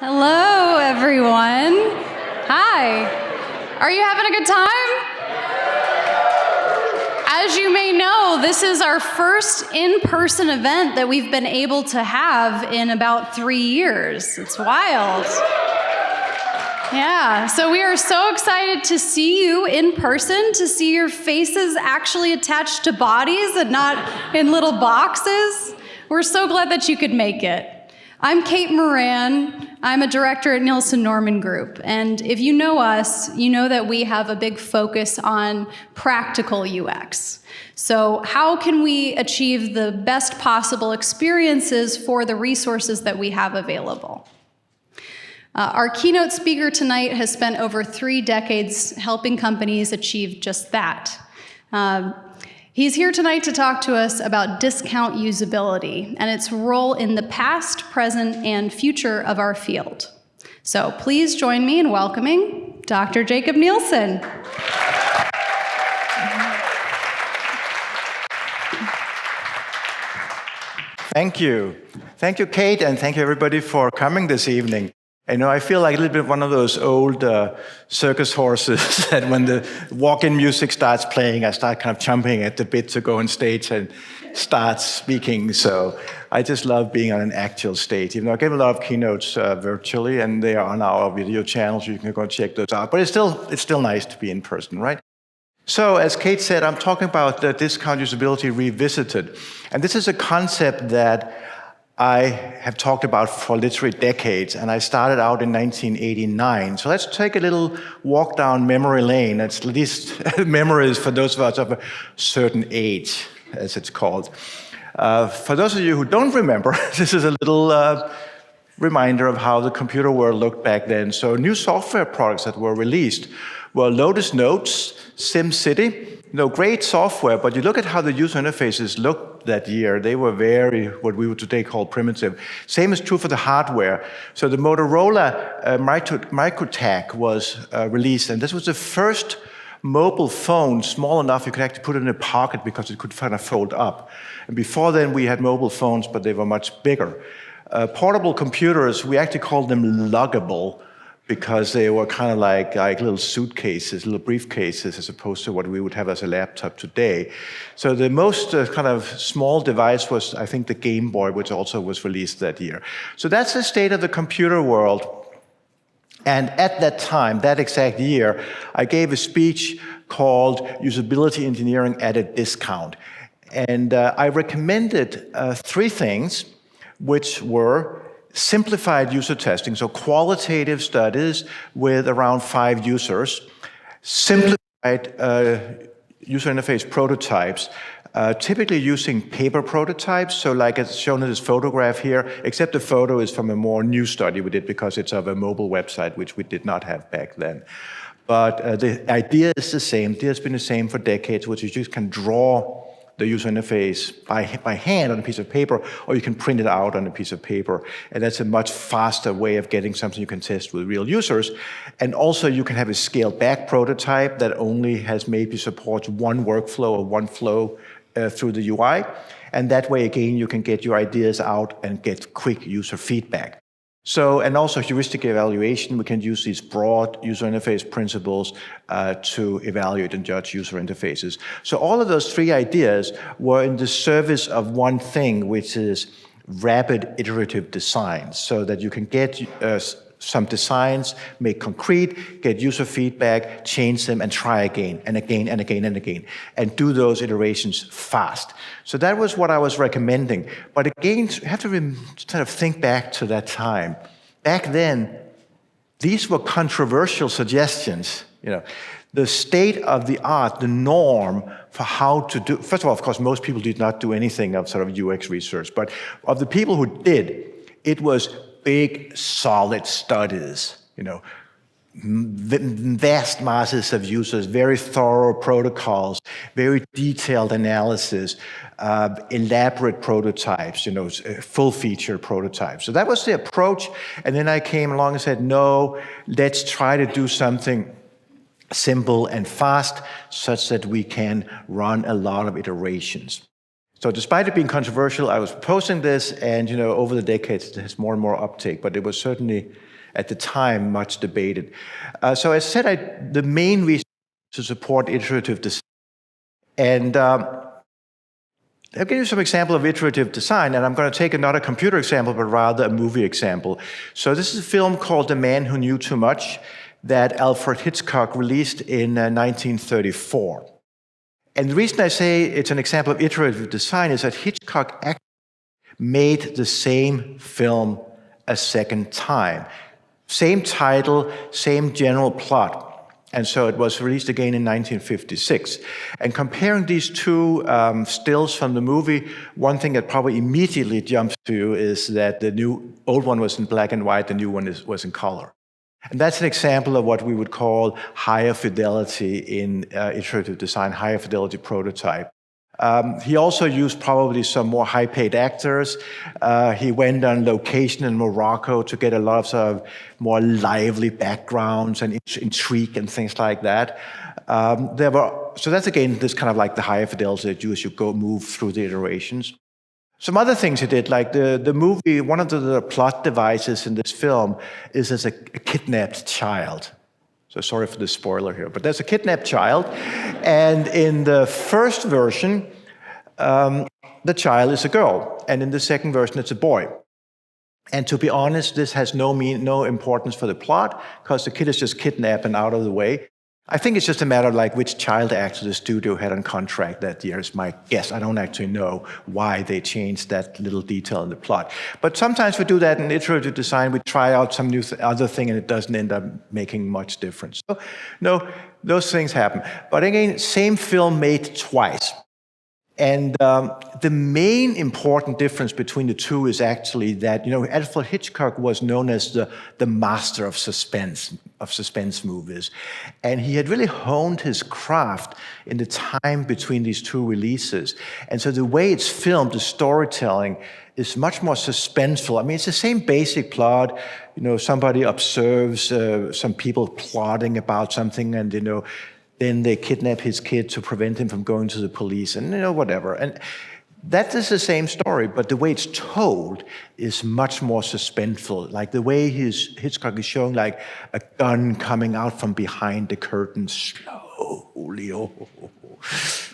Hello, everyone. Hi. Are you having a good time? As you may know, this is our first in-person event that we've been able to have in about 3 years. It's wild. Yeah, so we are so excited to see you in person, to see your faces actually attached to bodies and not in little boxes. We're so glad that you could make it. I'm Kate Moran. I'm a director at Nielsen Norman Group. And if you know us, you know that we have a big focus on practical UX. So how can we achieve the best possible experiences for the resources that we have available? Our keynote speaker tonight has spent over 3 decades helping companies achieve just that. He's here tonight to talk to us about discount usability and its role in the past, present, and future of our field. So please join me in welcoming Dr. Jakob Nielsen. Thank you. Thank you, Kate, and thank you, everybody, for coming this evening. I feel like a little bit one of those old circus horses that when the walk-in music starts playing, I start kind of chomping at the bit to go on stage and start speaking. So I just love being on an actual stage. I give a lot of keynotes virtually, and they are on our video channels. You can go check those out. But it's still nice to be in person, right? So as Kate said, I'm talking about the discount usability revisited. And this is a concept that I have talked about for literally decades, and I started out in 1989. So let's take a little walk down memory lane. At least memories for those of us of a certain age, as it's called. For those of you who don't remember, this is a little reminder of how the computer world looked back then. So new software products that were released were Lotus Notes, SimCity. Great software, but you look at how the user interfaces looked that year, they were very, what we would today call primitive. Same is true for the hardware. So the Motorola Microtach was released, and this was the first mobile phone small enough you could actually put it in a pocket because it could kind of fold up. And before then we had mobile phones, but they were much bigger. Portable computers, we actually called them luggable, because they were kind of like little suitcases, little briefcases, as opposed to what we would have as a laptop today. So the most kind of small device was, I think, the Game Boy, which also was released that year. So that's the state of the computer world. And at that time, that exact year, I gave a speech called Usability Engineering at a Discount. And I recommended 3 things, which were simplified user testing, so qualitative studies with around 5 users, simplified user interface prototypes, typically using paper prototypes, so like it's shown in this photograph here, except the photo is from a more new study we did because it's of a mobile website, which we did not have back then. But the idea is the same. The idea has been the same for decades, which you just can draw the user interface by hand on a piece of paper, or you can print it out on a piece of paper. And that's a much faster way of getting something you can test with real users. And also you can have a scaled back prototype that only has maybe supports one workflow or one flow through the UI. And that way, again, you can get your ideas out and get quick user feedback. So, and also heuristic evaluation, we can use these broad user interface principles to evaluate and judge user interfaces. So all of those 3 ideas were in the service of one thing, which is rapid iterative design, so that you can get some designs, make concrete, get user feedback, change them, and try again, and again, and again, and again, and do those iterations fast. So that was what I was recommending. But again, you have to kind of think back to that time. Back then, these were controversial suggestions. The state of the art, the norm for how to do. First of all, of course, most people did not do anything of sort of UX research, but of the people who did, it was big, solid studies, vast masses of users, very thorough protocols, very detailed analysis, elaborate prototypes, full-feature prototypes. So that was the approach, and then I came along and said, no, let's try to do something simple and fast, such that we can run a lot of iterations. So despite it being controversial, I was proposing this, and over the decades it has more and more uptake, but it was certainly at the time much debated. So as I said, the main reason to support iterative design. And I'll give you some example of iterative design, and I'm going to take not a computer example, but rather a movie example. So this is a film called The Man Who Knew Too Much that Alfred Hitchcock released in 1934. And the reason I say it's an example of iterative design is that Hitchcock actually made the same film a second time. Same title, same general plot. And so it was released again in 1956. And comparing these two stills from the movie, one thing that probably immediately jumps to you is that the old one was in black and white, the new one was in color. And that's an example of what we would call higher fidelity in iterative design, higher fidelity prototype. He also used probably some more high-paid actors. He went on location in Morocco to get a lot of sort of more lively backgrounds and intrigue and things like that. So that's again this kind of like the higher fidelity that you as you move through the iterations. Some other things he did, like the movie, one of the plot devices in this film is as a kidnapped child. So sorry for the spoiler here, but there's a kidnapped child, and in the first version, the child is a girl, and in the second version, it's a boy. And to be honest, this has no importance for the plot, because the kid is just kidnapped and out of the way. I think it's just a matter of like which child actor the studio had on contract that year is my guess. I don't actually know why they changed that little detail in the plot. But sometimes we do that in iterative design. We try out some new other thing and it doesn't end up making much difference. So no, those things happen. But again, same film made twice. And the main important difference between the two is actually that, Alfred Hitchcock was known as the master of suspense movies. And he had really honed his craft in the time between these two releases. And so the way it's filmed, the storytelling, is much more suspenseful. I mean, it's the same basic plot. Somebody observes some people plotting about something, and, then they kidnap his kid to prevent him from going to the police, and whatever. And that is the same story, but the way it's told is much more suspenseful. Like the way Hitchcock is showing like a gun coming out from behind the curtain slowly.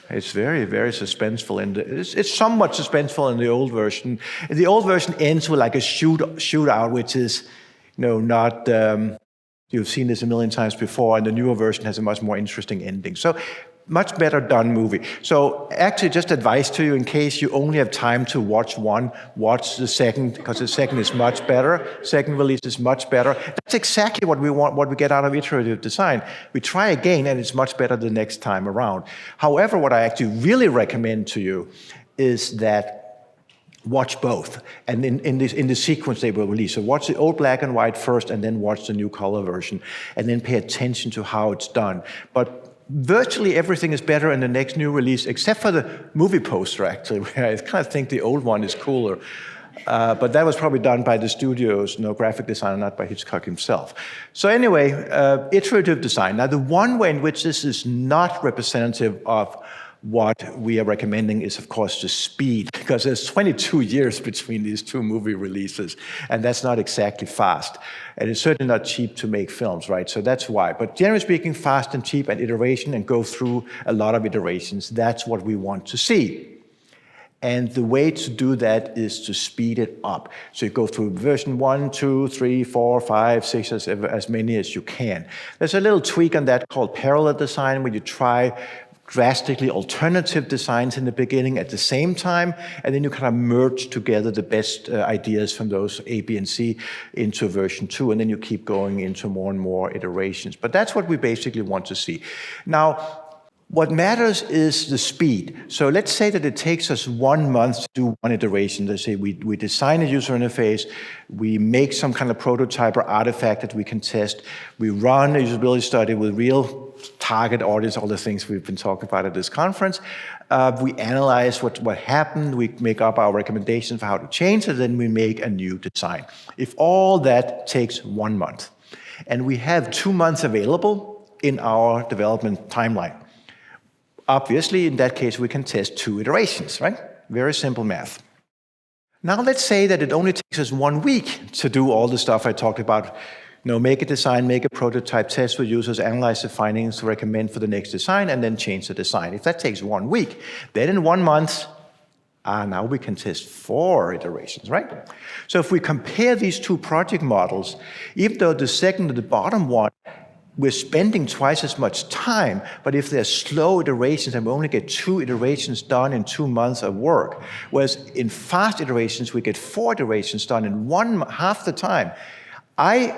It's very, very suspenseful. And it's somewhat suspenseful in the old version. The old version ends with like a shootout, which is, not... You've seen this a million times before, and the newer version has a much more interesting ending. So, much better done movie. So, actually, just advice to you, in case you only have time to watch one, watch the second, because the second is much better. Second release is much better. That's exactly what we want, what we get out of iterative design. We try again, and it's much better the next time around. However, what I actually really recommend to you is that watch both, and in the sequence they will release. So watch the old black and white first, and then watch the new color version, and then pay attention to how it's done. But virtually everything is better in the next new release, except for the movie poster, actually, where I kind of think the old one is cooler. But that was probably done by the studios, graphic designer, not by Hitchcock himself. So anyway, iterative design. Now, the one way in which this is not representative of what we are recommending is, of course, the speed, because there's 22 years between these two movie releases, and that's not exactly fast. And it's certainly not cheap to make films, right? So that's why. But generally speaking, fast and cheap and iteration and go through a lot of iterations, that's what we want to see. And the way to do that is to speed it up. So you go through version 1, 2, 3, 4, 5, 6, as many as you can. There's a little tweak on that called parallel design, where you try drastically alternative designs in the beginning at the same time, and then you kind of merge together the best ideas from those A, B, and C into version 2, and then you keep going into more and more iterations. But that's what we basically want to see. Now, what matters is the speed. So let's say that it takes us 1 month to do one iteration. Let's say we design a user interface, we make some kind of prototype or artifact that we can test, we run a usability study with real target audience, all the things we've been talking about at this conference. We analyze what happened, we make up our recommendations for how to change it, then we make a new design. If all that takes 1 month, and we have 2 months available in our development timeline, obviously, in that case, we can test 2 iterations, right? Very simple math. Now let's say that it only takes us 1 week to do all the stuff I talked about. Make a design, make a prototype, test with users, analyze the findings, recommend for the next design, and then change the design. If that takes 1 week, then in 1 month, now we can test 4 iterations, right? So if we compare these two project models, even though the second to the bottom one, we're spending twice as much time, but if they're slow iterations and we only get 2 iterations done in 2 months of work, whereas in fast iterations, we get 4 iterations done in half the time. I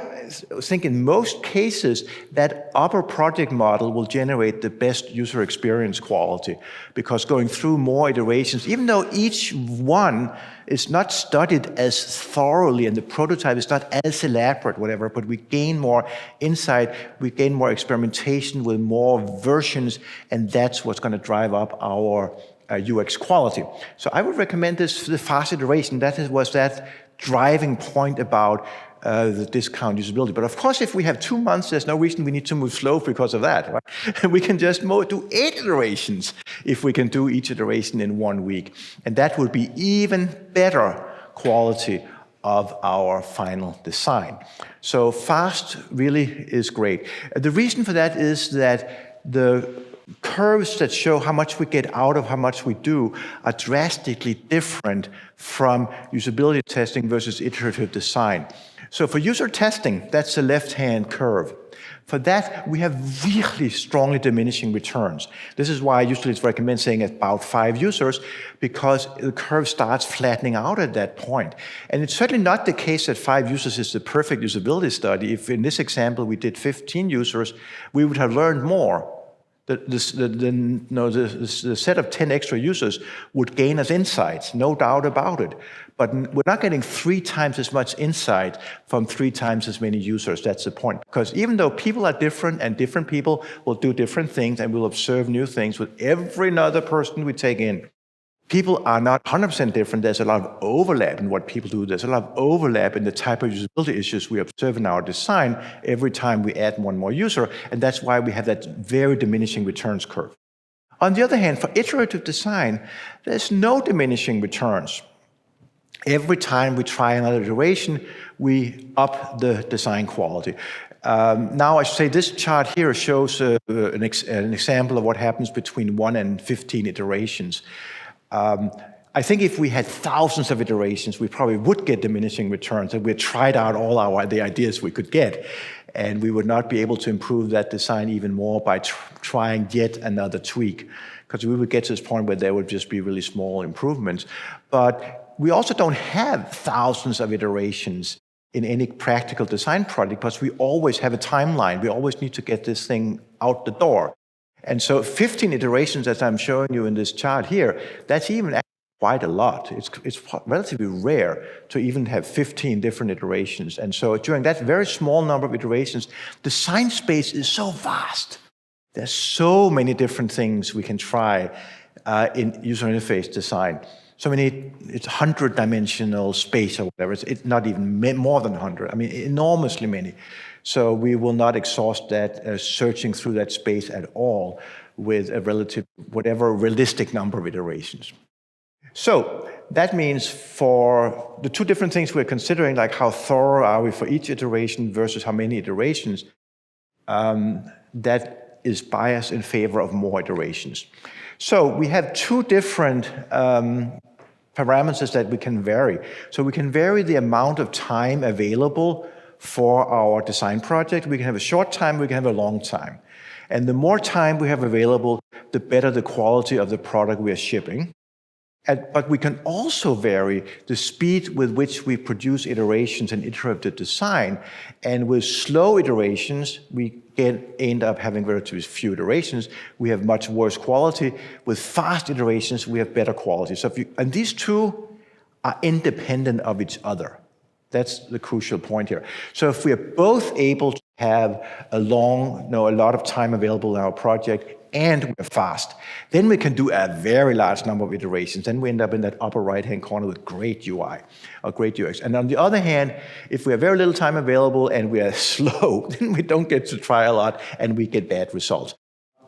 think in most cases that upper project model will generate the best user experience quality, because going through more iterations, even though each one is not studied as thoroughly and the prototype is not as elaborate, whatever, but we gain more insight, we gain more experimentation with more versions, and that's what's going to drive up our UX quality. So I would recommend this for the fast iteration. Was that driving point about the discount usability. But of course, if we have 2 months, there's no reason we need to move slow because of that, right? We can just do 8 iterations if we can do each iteration in 1 week. And that would be even better quality of our final design. So fast really is great. The reason for that is that the curves that show how much we get out of how much we do are drastically different from usability testing versus iterative design. So for user testing, that's the left-hand curve. For that, we have really strongly diminishing returns. This is why I usually recommend saying about 5 users, because the curve starts flattening out at that point. And it's certainly not the case that 5 users is the perfect usability study. If in this example we did 15 users, we would have learned more. The set of 10 extra users would gain us insights, no doubt about it. But we're not getting 3 times as much insight from 3 times as many users. That's the point. Because even though people are different and different people will do different things and will observe new things with every another person we take in, people are not 100% different. There's a lot of overlap in what people do. There's a lot of overlap in the type of usability issues we observe in our design every time we add 1 more user, and that's why we have that very diminishing returns curve. On the other hand, for iterative design, there's no diminishing returns. Every time we try another iteration, we up the design quality. Now, I should say this chart here shows an example of what happens between 1 and 15 iterations. I think if we had thousands of iterations, we probably would get diminishing returns, and we tried out all the ideas we could get, and we would not be able to improve that design even more by trying yet another tweak, because we would get to this point where there would just be really small improvements. But we also don't have thousands of iterations in any practical design project, because we always have a timeline. We always need to get this thing out the door. And so 15 iterations, as I'm showing you in this chart here, that's even quite a lot. It's relatively rare to even have 15 different iterations. And so during that very small number of iterations, the design space is so vast. There's so many different things we can try in user interface design. So many, it's 100-dimensional space or whatever. It's not even more than 100. I mean, enormously many. So we will not exhaust that searching through that space at all with a whatever realistic number of iterations. So that means for the 2 different things we're considering, like how thorough are we for each iteration versus how many iterations, that is biased in favor of more iterations. So we have 2 different parameters that we can vary. So we can vary the amount of time available for our design project. We can have a short time, we can have a long time. And the more time we have available, the better the quality of the product we are shipping. But we can also vary the speed with which we produce iterations and iterative design. And with slow iterations, we end up having relatively few iterations. We have much worse quality. With fast iterations, we have better quality. So and these 2 are independent of each other. That's the crucial point here. So if we are both able to have a lot of time available in our project, and we're fast, then we can do a very large number of iterations. Then we end up in that upper right-hand corner with great UI or great UX. And on the other hand, if we have very little time available and we are slow, then we don't get to try a lot and we get bad results.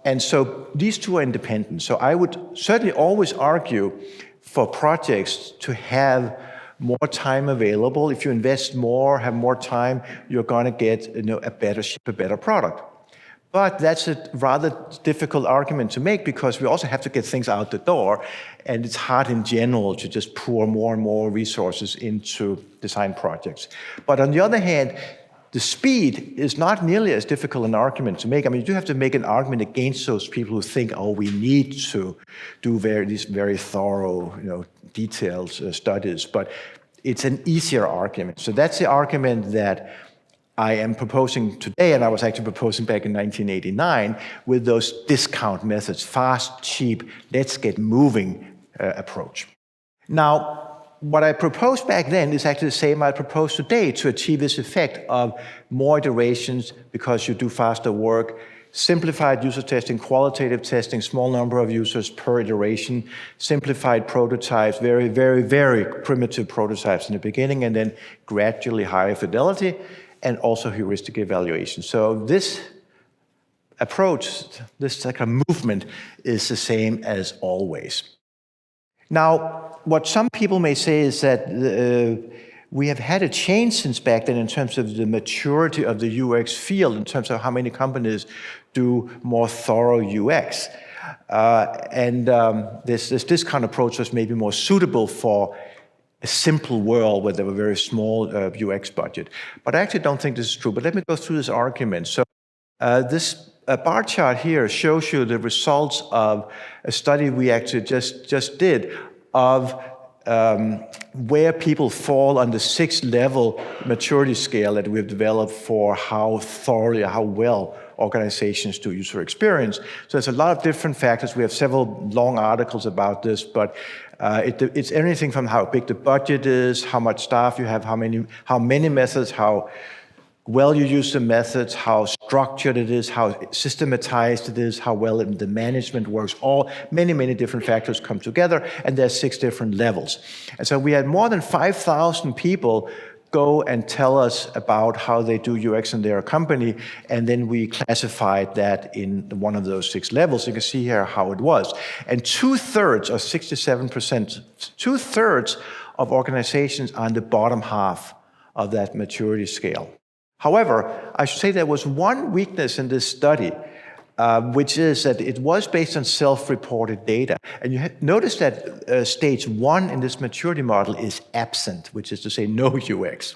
And so these 2 are independent. So I would certainly always argue for projects to have more time available. If you invest more, have more time, you're going to get a better product. But that's a rather difficult argument to make because we also have to get things out the door, and it's hard in general to just pour more and more resources into design projects. But on the other hand, the speed is not nearly as difficult an argument to make. I mean, you do have to make an argument against those people who think, oh, we need to do these very thorough, detailed studies. But it's an easier argument. So that's the argument that I am proposing today, and I was actually proposing back in 1989 with those discount methods, fast, cheap, let's get moving approach. Now, what I proposed back then is actually the same I propose today to achieve this effect of more iterations because you do faster work, simplified user testing, qualitative testing, small number of users per iteration, simplified prototypes, very, very, very primitive prototypes in the beginning, and then gradually higher fidelity, and also heuristic evaluation. So this approach, this kind of movement, is the same as always. Now, what some people may say is that we have had a change since back then in terms of the maturity of the UX field, in terms of how many companies do more thorough UX. This discount approach was maybe more suitable for a simple world where there were very small UX budget. But I actually don't think this is true. But let me go through this argument. So this bar chart here shows you the results of a study we actually just did of where people fall on the 6-level maturity scale that we've developed for how thoroughly, how well organizations do user experience. So there's a lot of different factors. We have several long articles about this, but it's anything from how big the budget is, how much staff you have, how many methods, how well you use the methods, how structured it is, how systematized it is, how well the management works. Many different factors come together, and there's 6 different levels. And so we had more than 5,000 people go and tell us about how they do UX in their company, and then we classified that in one of those 6 levels. You can see here how it was. And 2/3, or 67%, 2/3 of organizations are on the bottom half of that maturity scale. However, I should say there was one weakness in this study, which is that it was based on self-reported data. And you notice that stage 1 in this maturity model is absent, which is to say no UX.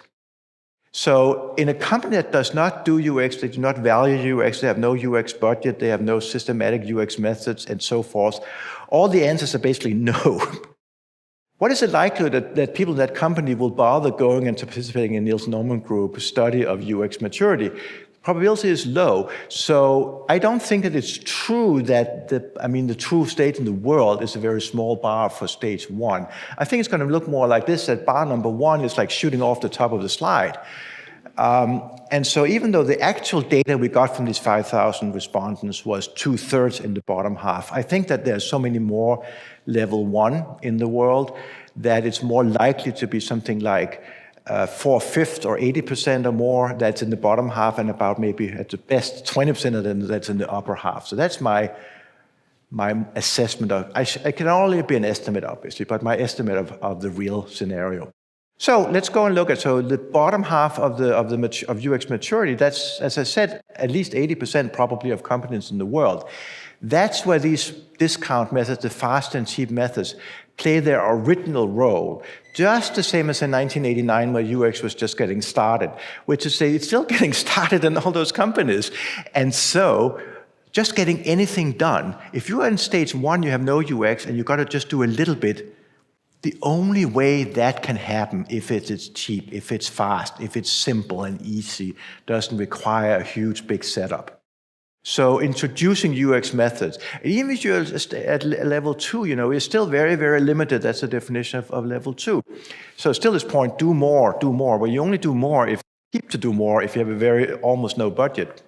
So in a company that does not do UX, they do not value UX, they have no UX budget, they have no systematic UX methods, and so forth, all the answers are basically no. What is the likelihood that people in that company will bother going and participating in Niels Norman Group's study of UX maturity? Probability is low. So I don't think that it's true that the true state in the world is a very small bar for stage 1. I think it's going to look more like this, that bar number 1 is like shooting off the top of the slide. And so even though the actual data we got from these 5,000 respondents was 2/3 in the bottom half, I think that there's so many more level 1 in the world that it's more likely to be something like 4/5 or 80% or more that's in the bottom half, and about maybe at the best 20% of them that's in the upper half. So that's my assessment of, it can only be an estimate obviously, but my estimate of the real scenario. So let's go and look at, so the bottom half of UX maturity, that's, as I said, at least 80% probably of companies in the world. That's where these discount methods, the fast and cheap methods, play their original role, just the same as in 1989 where UX was just getting started, which is to say it's still getting started in all those companies. And so just getting anything done, if you're in stage 1, you have no UX and you've got to just do a little bit, the only way that can happen, if it's cheap, if it's fast, if it's simple and easy, doesn't require a huge, big setup. So introducing UX methods, even if you're at level 2, is still very, very limited. That's the definition of level 2. So still this point, do more. Well, you only do more if you keep to do more if you have almost no budget.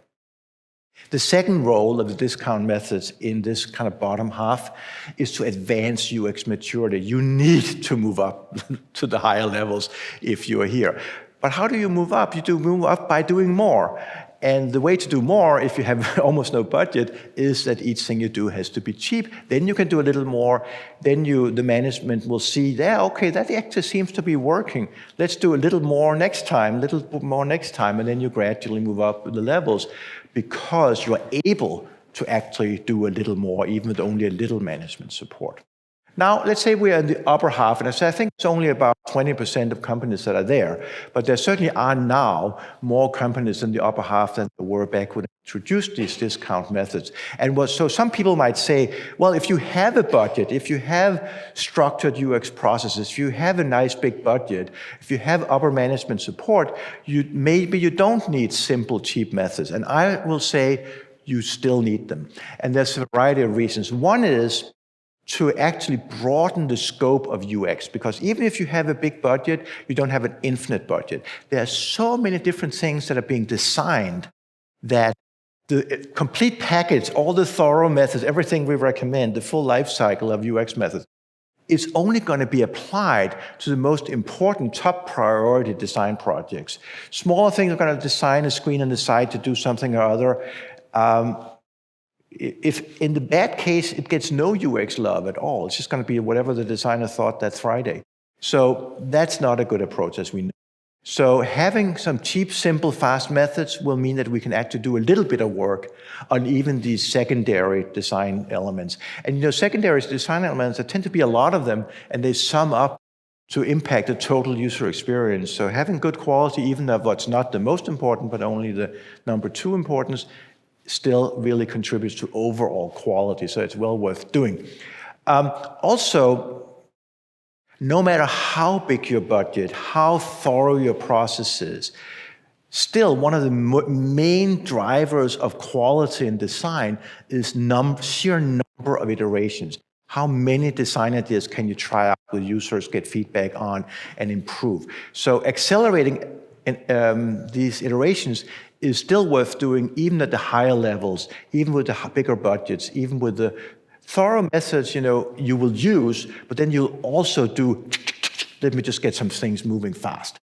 The second role of the discount methods in this kind of bottom half is to advance UX maturity. You need to move up to the higher levels if you are here. But how do you move up? You do move up by doing more. And the way to do more, if you have almost no budget, is that each thing you do has to be cheap. Then you can do a little more. Then the management will see, yeah, okay, that actually seems to be working. Let's do a little more next time, and then you gradually move up the levels because you're able to actually do a little more, even with only a little management support. Now, let's say we are in the upper half, and I think it's only about 20% of companies that are there, but there certainly are now more companies in the upper half than there were back when I introduced these discount methods. So some people might say, well, if you have a budget, if you have structured UX processes, if you have a nice big budget, if you have upper management support, maybe you don't need simple, cheap methods. And I will say you still need them. And there's a variety of reasons. One is to actually broaden the scope of UX, because even if you have a big budget, you don't have an infinite budget. There are so many different things that are being designed that the complete package, all the thorough methods, everything we recommend, the full life cycle of UX methods, is only going to be applied to the most important top priority design projects. Smaller things are going to design a screen on the side to do something or other. If in the bad case, it gets no UX love at all. It's just going to be whatever the designer thought that Friday. So that's not a good approach, as we know. So having some cheap, simple, fast methods will mean that we can actually do a little bit of work on even these secondary design elements. And secondary design elements, there tend to be a lot of them, and they sum up to impact the total user experience. So having good quality, even of what's not the most important, but only the number 2 importance, still really contributes to overall quality, so it's well worth doing. Also, no matter how big your budget, how thorough your process is, still one of the main drivers of quality in design is sheer number of iterations. How many design ideas can you try out with users, get feedback on, and improve? So accelerating these iterations is still worth doing, even at the higher levels, even with the bigger budgets, even with the thorough methods you will use, but then you'll also do, let me just get some things moving fast.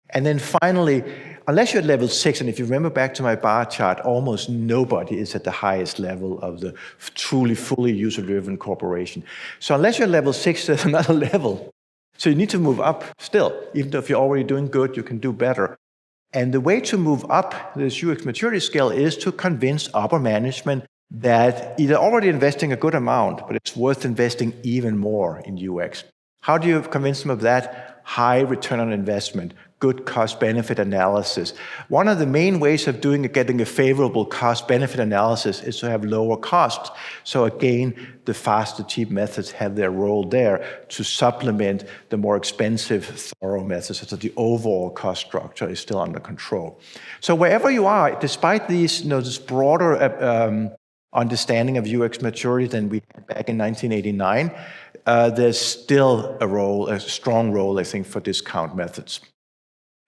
And then finally, unless you're at level 6, and if you remember back to my bar chart, almost nobody is at the highest level of the truly, fully user-driven corporation. So unless you're at level 6, there's another level. So you need to move up still. Even though if you're already doing good, you can do better. And the way to move up this UX maturity scale is to convince upper management that either already investing a good amount, but it's worth investing even more in UX. How do you convince them of that? High return on investment, good cost-benefit analysis. One of the main ways of getting a favorable cost-benefit analysis is to have lower costs. So again, the fast, the cheap methods have their role there to supplement the more expensive, thorough methods, so that the overall cost structure is still under control. So wherever you are, despite these, this broader understanding of UX maturity than we had back in 1989, there's still a strong role, I think, for discount methods.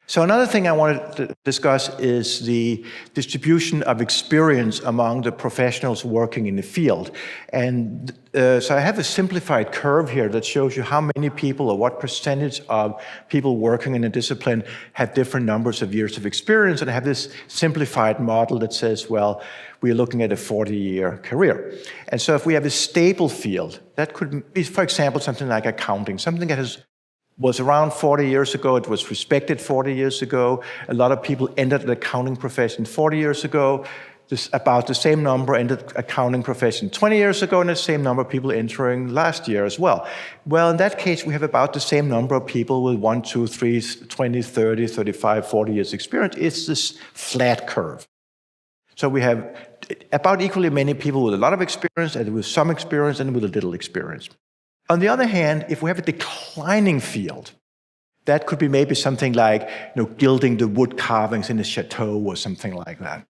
So another thing I wanted to discuss is the distribution of experience among the professionals working in the field. And so I have a simplified curve here that shows you how many people or what percentage of people working in a discipline have different numbers of years of experience. And I have this simplified model that says, well, we're looking at a 40-year career. And so if we have a stable field, that could be, for example, something like accounting, something that was around 40 years ago, it was respected 40 years ago. A lot of people entered the accounting profession 40 years ago. About the same number entered accounting profession 20 years ago, and the same number of people entering last year as well. Well, in that case, we have about the same number of people with 1, 2, 3, 20, 30, 35, 40 years experience. It's this flat curve. So we have about equally many people with a lot of experience and with some experience and with a little experience. On the other hand, if we have a declining field, that could be maybe something like gilding the wood carvings in a chateau or something like that.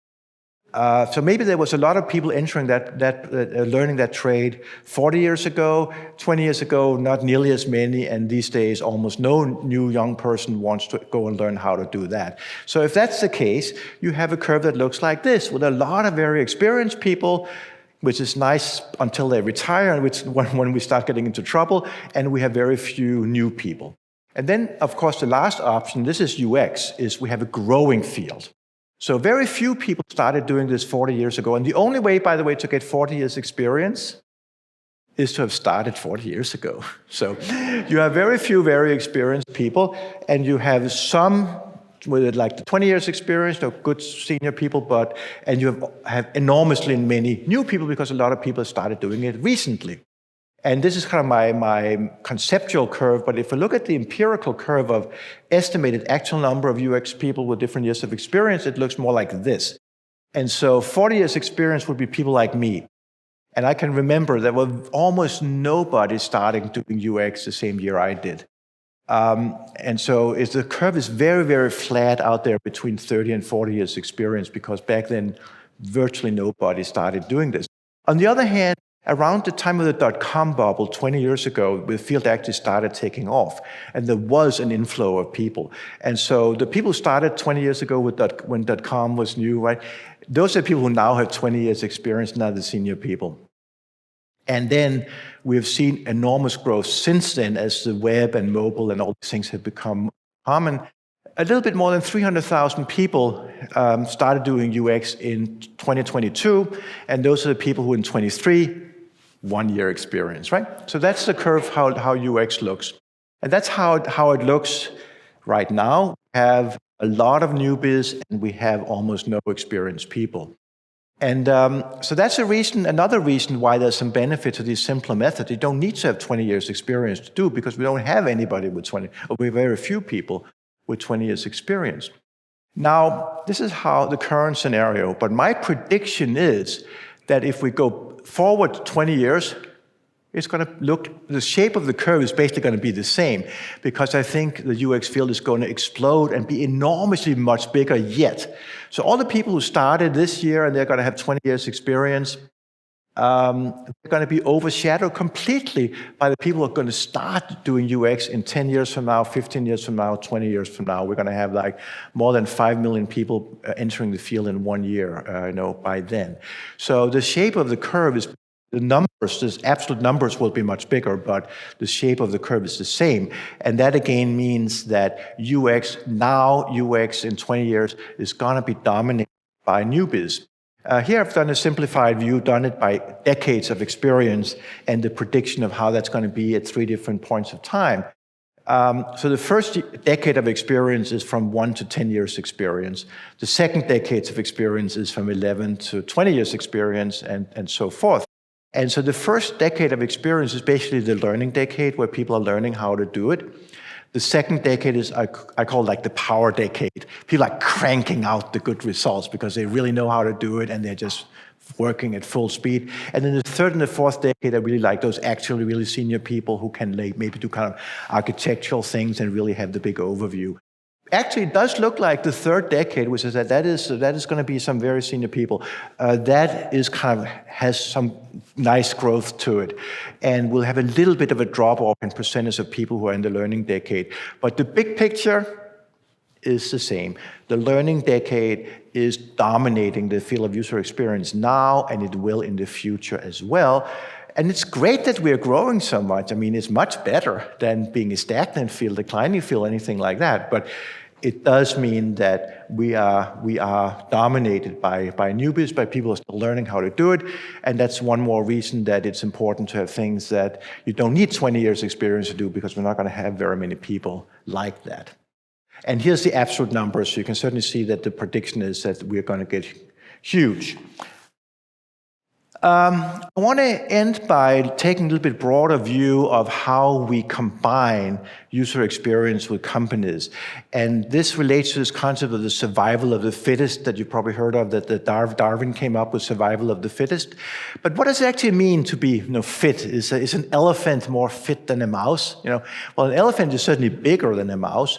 So maybe there was a lot of people entering learning that trade 40 years ago, 20 years ago, not nearly as many, and these days almost no new young person wants to go and learn how to do that. So if that's the case, you have a curve that looks like this, with a lot of very experienced people, which is nice until they retire, and when we start getting into trouble, and we have very few new people. And then, of course, the last option, this is UX, is we have a growing field. So very few people started doing this 40 years ago. And the only way, by the way, to get 40 years experience is to have started 40 years ago. So you have very few very experienced people, and you have some with like the 20 years experience, good senior people, and you have enormously many new people because a lot of people started doing it recently. And this is kind of my conceptual curve, but if we look at the empirical curve of estimated actual number of UX people with different years of experience, it looks more like this. And so 40 years experience would be people like me. And I can remember there were almost nobody starting doing UX the same year I did. And so the curve is very, very flat out there between 30 and 40 years experience, because back then, virtually nobody started doing this. On the other hand, around the time of the dot-com bubble 20 years ago, the field actually started taking off, and there was an inflow of people. And so the people who started 20 years ago when dot-com was new, right? Those are people who now have 20 years experience, now the senior people. And then we've seen enormous growth since then as the web and mobile and all these things have become common. A little bit more than 300,000 people started doing UX in 2022, and those are the people who in 23, 1 year experience, right? So that's the curve how UX looks. And that's how it looks right now. We have a lot of newbies, and we have almost no experienced people. And so that's another reason why there's some benefit to this simpler method. You don't need to have 20 years experience to do, because we don't have anybody with 20, or we have very few people with 20 years experience. Now, this is how the current scenario, but my prediction is that if we go forward 20 years, it's going to look, the shape of the curve is basically going to be the same, because I think the UX field is going to explode and be enormously much bigger yet. So all the people who started this year and they're going to have 20 years experience, they're going to be overshadowed completely by the people who are going to start doing UX in 10 years from now, 15 years from now, 20 years from now. We're going to have like more than 5 million people entering the field in 1 year, by then. So the shape of the curve is, the numbers, the absolute numbers will be much bigger, but the shape of the curve is the same. And that again means that UX in 20 years is going to be dominated by newbies. Here I've done a simplified view, done it by decades of experience and the prediction of how that's going to be at 3 different points of time. So the first decade of experience is from 1 to 10 years experience. The second decade of experience is from 11 to 20 years experience, and so forth. And so the first decade of experience is basically the learning decade, where people are learning how to do it. The second decade is, I call like the power decade. People are cranking out the good results because they really know how to do it, and they're just working at full speed. And then the third and the fourth decade are really like those actually really senior people who can maybe do kind of architectural things and really have the big overview. Actually, it does look like the third decade, which is that is going to be some very senior people. That is kind of has some nice growth to it, and we'll have a little bit of a drop off in percentage of people who are in the learning decade. But the big picture is the same. The learning decade is dominating the field of user experience now, and it will in the future as well. And it's great that we're growing so much. I mean, it's much better than being a stagnant field, declining field, anything like that. But it does mean that we are dominated by newbies, by people who are still learning how to do it. And that's one more reason that it's important to have things that you don't need 20 years experience to do, because we're not going to have very many people like that. And here's the absolute numbers. So you can certainly see that the prediction is that we're going to get huge. I want to end by taking a little bit broader view of how we combine user experience with companies. And this relates to this concept of the survival of the fittest that you've probably heard of, that Darwin came up with, survival of the fittest. But what does it actually mean to be fit? Is an elephant more fit than a mouse? Well, an elephant is certainly bigger than a mouse.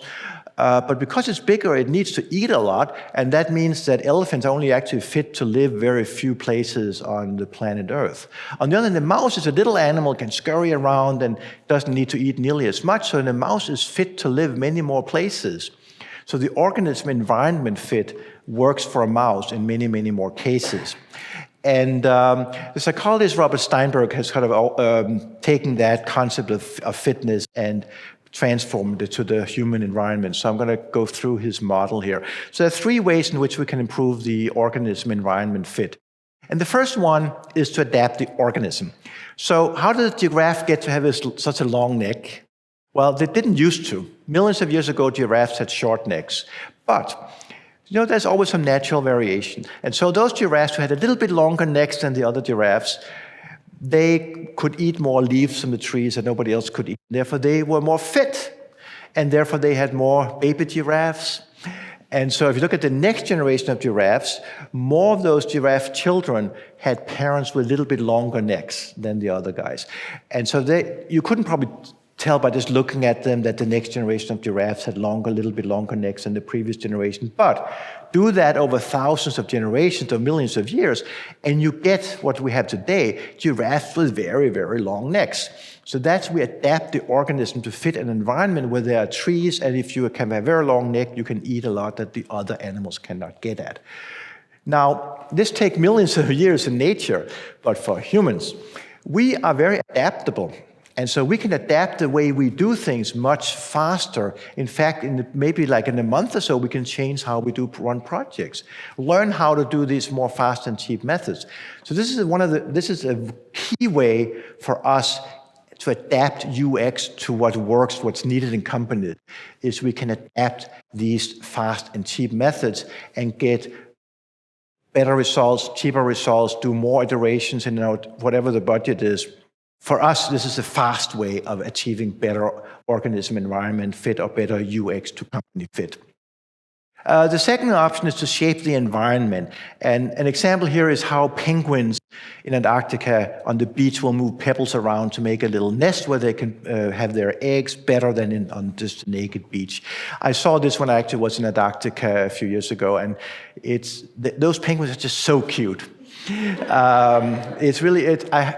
But because it's bigger, it needs to eat a lot, and that means that elephants are only actually fit to live very few places on the planet Earth. On the other hand, the mouse is a little animal, can scurry around and doesn't need to eat nearly as much, so the mouse is fit to live many more places. So the organism environment fit works for a mouse in many, many more cases. And the psychologist Robert Steinberg has kind of taken that concept of fitness and transformed it to the human environment. So I'm going to go through his model here. So there are 3 ways in which we can improve the organism-environment fit. And the first one is to adapt the organism. So how did the giraffe get to have such a long neck? Well, they didn't used to. Millions of years ago, giraffes had short necks. But there's always some natural variation. And so those giraffes who had a little bit longer necks than the other giraffes, they could eat more leaves from the trees that nobody else could eat. Therefore, they were more fit, and therefore they had more baby giraffes. And so if you look at the next generation of giraffes, more of those giraffe children had parents with a little bit longer necks than the other guys. And so you couldn't probably tell by just looking at them that the next generation of giraffes had a little bit longer necks than the previous generation. But do that over thousands of generations or millions of years, and you get what we have today, giraffes with very, very long necks. So we adapt the organism to fit an environment where there are trees, and if you can have a very long neck, you can eat a lot that the other animals cannot get at. Now, this takes millions of years in nature, but for humans, we are very adaptable. And so we can adapt the way we do things much faster. In fact, maybe like in a month or so, we can change how we run projects. Learn how to do these more fast and cheap methods. So this is a key way for us to adapt UX to what works, what's needed in companies, is we can adapt these fast and cheap methods and get better results, cheaper results, do more iterations in whatever the budget is. For us, this is a fast way of achieving better organism environment fit or better UX to company fit. The second option is to shape the environment. And an example here is how penguins in Antarctica on the beach will move pebbles around to make a little nest where they can have their eggs better than on just a naked beach. I saw this when I actually was in Antarctica a few years ago, and those penguins are just so cute. I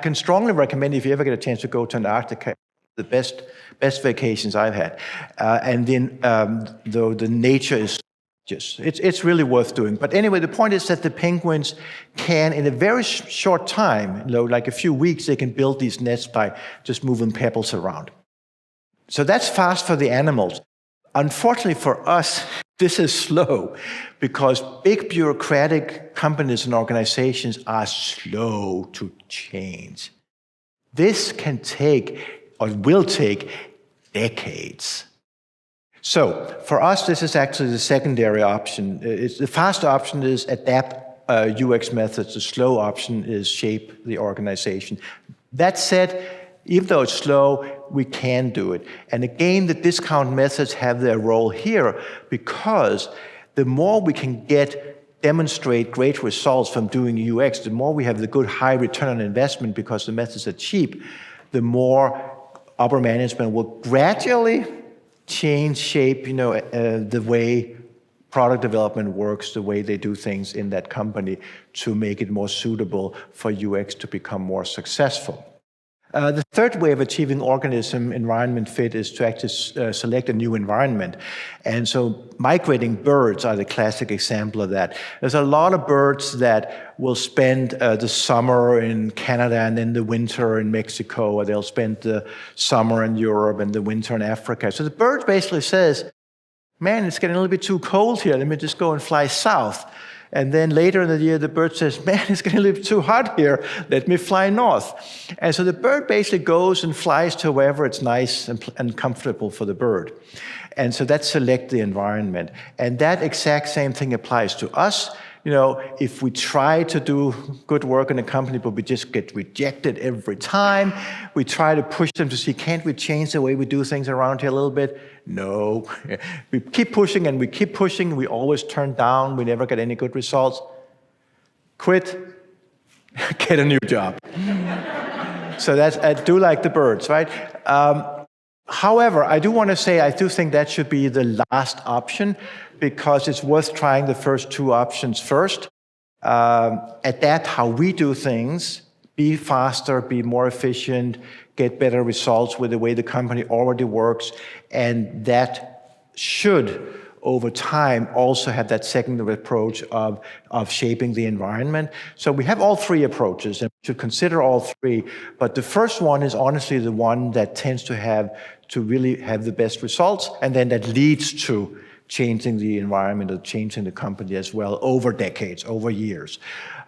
can strongly recommend if you ever get a chance to go to Antarctica, the best vacations I've had. And then though the nature is it's really worth doing. But anyway, the point is that the penguins can, in a very short time, like a few weeks, they can build these nests by just moving pebbles around. So that's fast for the animals. Unfortunately for us, this is slow because big bureaucratic companies and organizations are slow to change. This can take, or will take, decades. So for us, this is actually the secondary option. The fast option is adapt UX methods. The slow option is shape the organization. That said, even though it's slow, we can do it. And again, the discount methods have their role here because the more we can demonstrate great results from doing UX, the more we have the good high return on investment because the methods are cheap, the more upper management will gradually change shape, the way product development works, the way they do things in that company to make it more suitable for UX to become more successful. The third way of achieving organism environment fit is to actually select a new environment. And so migrating birds are the classic example of that. There's a lot of birds that will spend the summer in Canada and then the winter in Mexico, or they'll spend the summer in Europe and the winter in Africa. So the bird basically says, man, it's getting a little bit too cold here. Let me just go and fly south. And then later in the year, the bird says, man, it's getting a little bit too hot here. Let me fly north. And so the bird basically goes and flies to wherever it's nice and comfortable for the bird. And so that's select the environment. And that exact same thing applies to us. If we try to do good work in a company, but we just get rejected every time, we try to push them to see, can't we change the way we do things around here a little bit? No. We keep pushing and we keep pushing. We always turn down. We never get any good results. Quit. Get a new job. So I do like the birds, right? However, I do want to say I do think that should be the last option because it's worth trying the first two options first. Adapt how we do things, be faster, be more efficient, get better results with the way the company already works, and that should, over time also have that secondary approach of shaping the environment. So we have all three approaches, and we should consider all three. But the first one is honestly the one that tends to really have the best results, and then that leads to changing the environment or changing the company as well over decades, over years.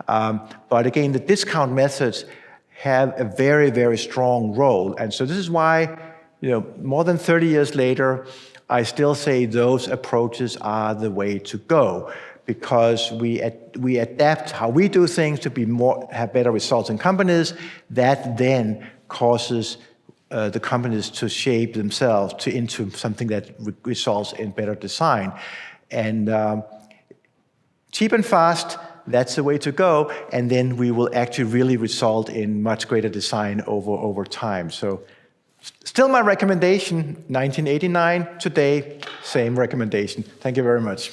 But again, the discount methods have a very, very strong role. And so this is why, more than 30 years later, I still say those approaches are the way to go, because we adapt how we do things to have better results in companies. That then causes the companies to shape themselves into something that results in better design. And cheap and fast, that's the way to go. And then we will actually really result in much greater design over time. So still my recommendation, 1989, today, same recommendation. Thank you very much.